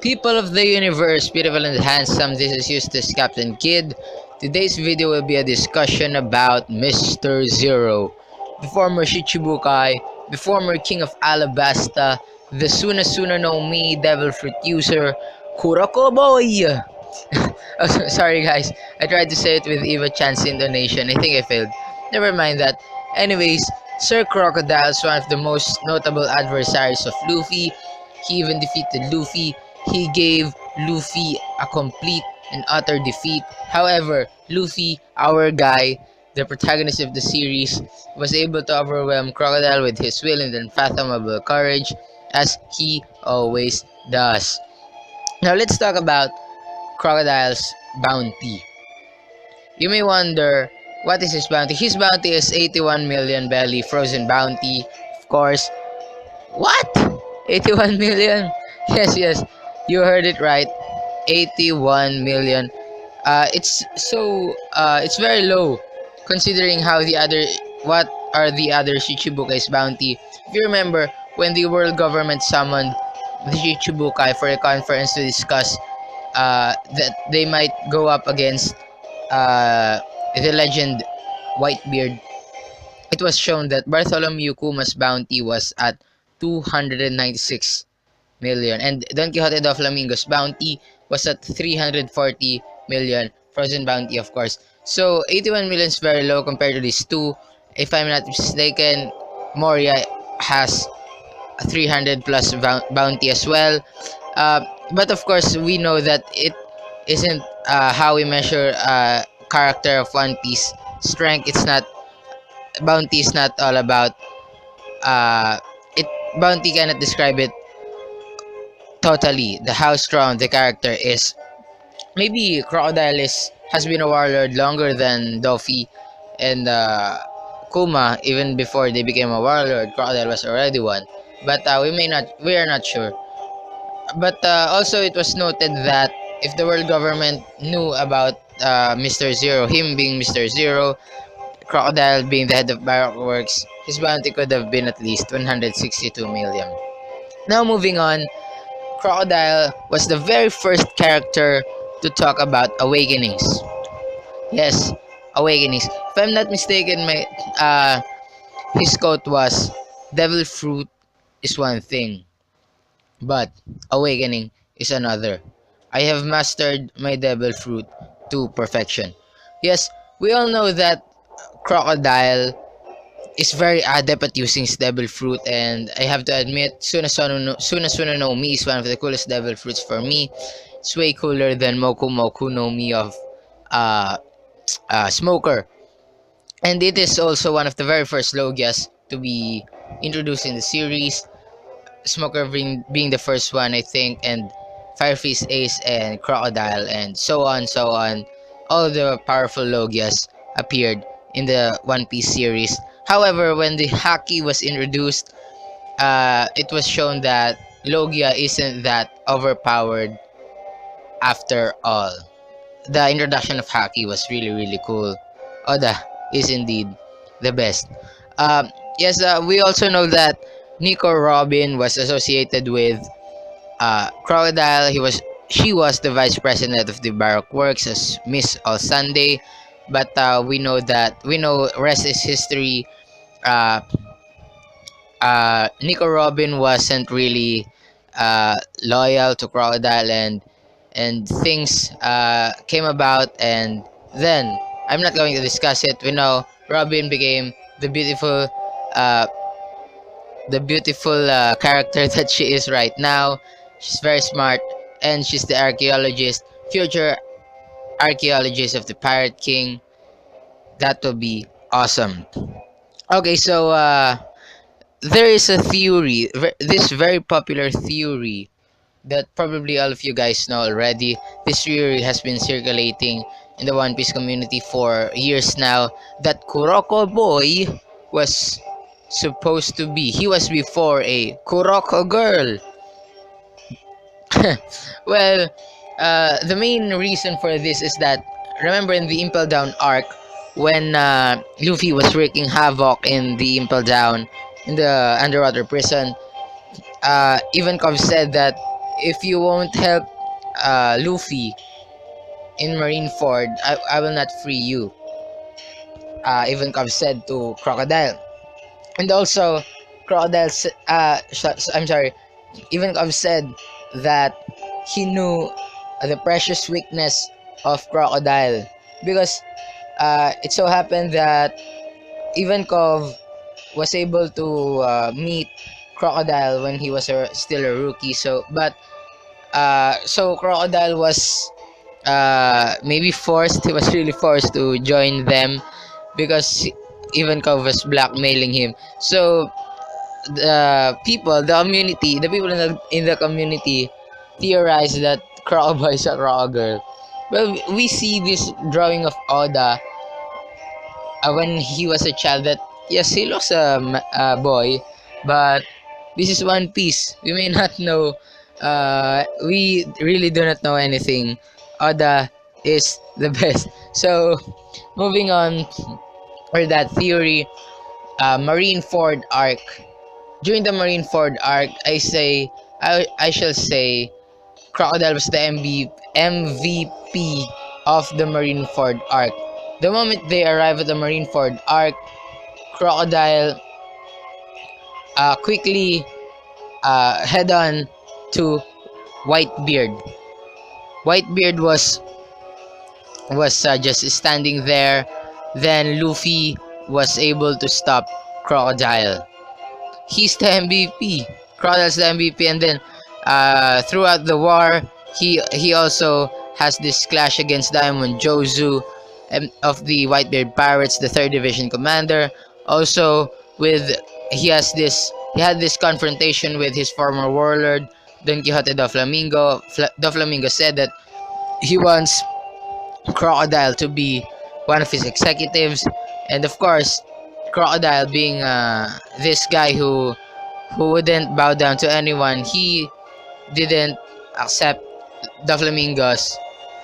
People of the universe, beautiful and handsome, this is Eustace Captain Kid. Today's video will be a discussion about Mr. Zero, the former Shichibukai, the former King of Alabasta, the Suna no Mi Devil Fruit user, CROCO-BOYYYY. Oh, sorry guys, I tried to say it with Eva Chan's intonation. I think I failed. Never mind that. Anyways, Sir Crocodile is one of the most notable adversaries of Luffy. He even defeated Luffy. He gave Luffy a complete and utter defeat. However, Luffy, our guy, the protagonist of the series, was able to overwhelm Crocodile with his will and unfathomable courage, as he always does. Now let's talk about Crocodile's bounty. You may wonder, what is his bounty? His bounty is 81 million belly frozen bounty. Of course. What? 81 million? Yes, you heard it right. 81 million. It's very low considering what are the other Shichibukai's bounty. If you remember, when the world government summoned the Shichibukai for a conference to discuss that they might go up against the legend Whitebeard, it was shown that Bartholomew Kuma's bounty was at 296 million, and Don Quixote do Flamingo's bounty was at 340 million, frozen bounty of course. So 81 million is very low compared to these two. If I'm not mistaken, Moria has a 300 plus bounty as well. But of course, we know that it isn't how we measure character of One Piece. Strength, it's not. Bounty is not all about. It bounty cannot describe it totally. How strong the character is. Maybe Crocodile has been a warlord longer than Doffy and Kuma. Even before they became a warlord, Crocodile was already one. But we are not sure. But also it was noted that if the world government knew about Mr. Zero, him being Mr. Zero, Crocodile being the head of Baroque Works, his bounty could have been at least 162 million. Now moving on, Crocodile was the very first character to talk about awakenings. Yes, awakenings. If I'm not mistaken, his quote was, "Devil fruit is one thing, but awakening is another. I have mastered my devil fruit to perfection." Yes, we all know that Crocodile is very adept at using his devil fruit, and I have to admit, Suna no Mi is one of the coolest devil fruits for me. It's way cooler than Moku Moku no Mi of Smoker. And it is also one of the very first Logias to be introduced in the series. Smoker being the first one, I think, and Firefist Ace and Crocodile and so on. All the powerful Logias appeared in the One Piece series. However, when the Haki was introduced, it was shown that Logia isn't that overpowered after all. The introduction of Haki was really cool. Oda is indeed the best. Yes, we also know that Nico Robin was associated with Crocodile. She was the vice president of the Baroque Works as Miss All Sunday, but we know rest is history. Nico Robin wasn't really loyal to Crocodile, and things came about, and then I'm not going to discuss it. We know Robin became the beautiful character that she is right now. She's very smart, and she's the future archaeologist of the Pirate King. That will be awesome. Okay, so there is a theory, this very popular theory that probably all of you guys know already. This theory has been circulating in the One Piece community for years now, that Kuroko Boy was supposed to be, he was before a Kuroko girl. Well, the main reason for this is that, remember in the Impel Down arc, when Luffy was wreaking havoc in the Impel Down, in the underwater prison. Ivankov said that if you won't help Luffy in Marineford, I will not free you. Ivankov said to Crocodile. And also, Crocodile, I'm sorry, Ivankov said that he knew the precious weakness of Crocodile because it so happened that Ivankov was able to meet Crocodile when he was still a rookie. So Crocodile was maybe forced. He was really forced to join them because Ivankov was blackmailing him. So the people in the community theorized that Croco-Boy is a Croco-Girl. Well, we see this drawing of Oda when he was a child that yes, he looks a boy, but this is One Piece. We may not know. We really do not know anything. Oda is the best. So, moving on for that theory, Marineford arc. During the Marineford arc, I shall say Crocodile was the MVP of the Marineford arc. The moment they arrive at the Marineford arc, Crocodile quickly head on to Whitebeard. Whitebeard was just standing there. Then Luffy was able to stop Crocodile. He's the MVP. Crocodile's the MVP, and then throughout the war, he also has this clash against Diamond Jozu of the Whitebeard Pirates, the 3rd Division commander. Also, with he had this confrontation with his former warlord Don Quixote Doflamingo. Doflamingo said that he wants Crocodile to be one of his executives, and of course, Crocodile being this guy who wouldn't bow down to anyone, he didn't accept Doflamingo's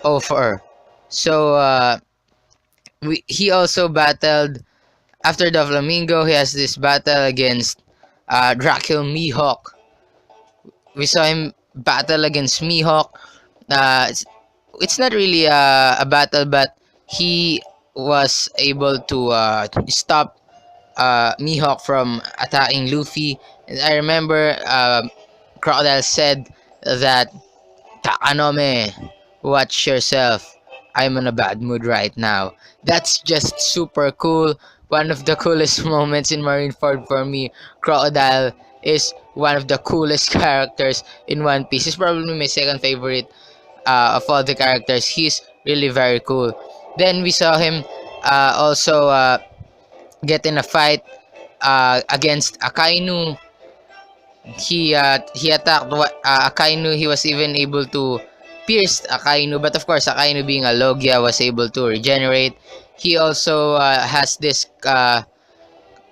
offer. So he also battled after Doflamingo. He has this battle against Dracul Mihawk. We saw him battle against Mihawk. It's not really a battle, but he was able to stop Mihawk from attacking Luffy. And I remember Crocodile said that Takanome, watch yourself. I'm in a bad mood right now. That's just super cool. One of the coolest moments in Marineford for me. Crocodile is one of the coolest characters in One Piece. He's probably my second favorite of all the characters. He's really very cool. Then we saw him also get in a fight against Akainu. He attacked Akainu. He was even able to pierce Akainu, but of course Akainu being a Logia was able to regenerate. He also has this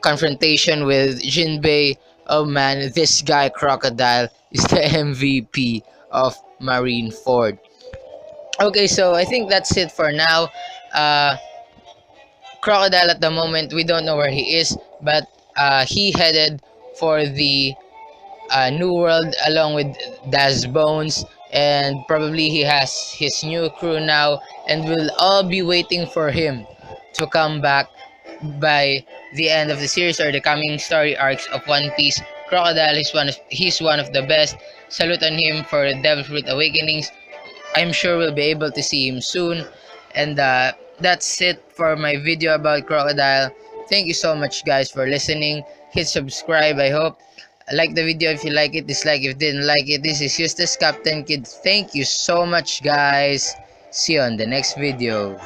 confrontation with Jinbei. Oh man, this guy Crocodile is the MVP of Marineford. Okay, so I think that's it for now. Crocodile at the moment, we don't know where he is, but he headed for the New World along with Daz Bones, and probably he has his new crew now, and we'll all be waiting for him to come back by the end of the series or the coming story arcs of One Piece. Crocodile is he's one of the best. Salute on him for Devil Fruit Awakenings. I'm sure we'll be able to see him soon. And that's it for my video about Crocodile. Thank you so much guys for listening. Hit subscribe, I hope. Like the video if you like it, dislike if you didn't like it. This is Eustace Captain Kid. Thank you so much guys. See you on the next video.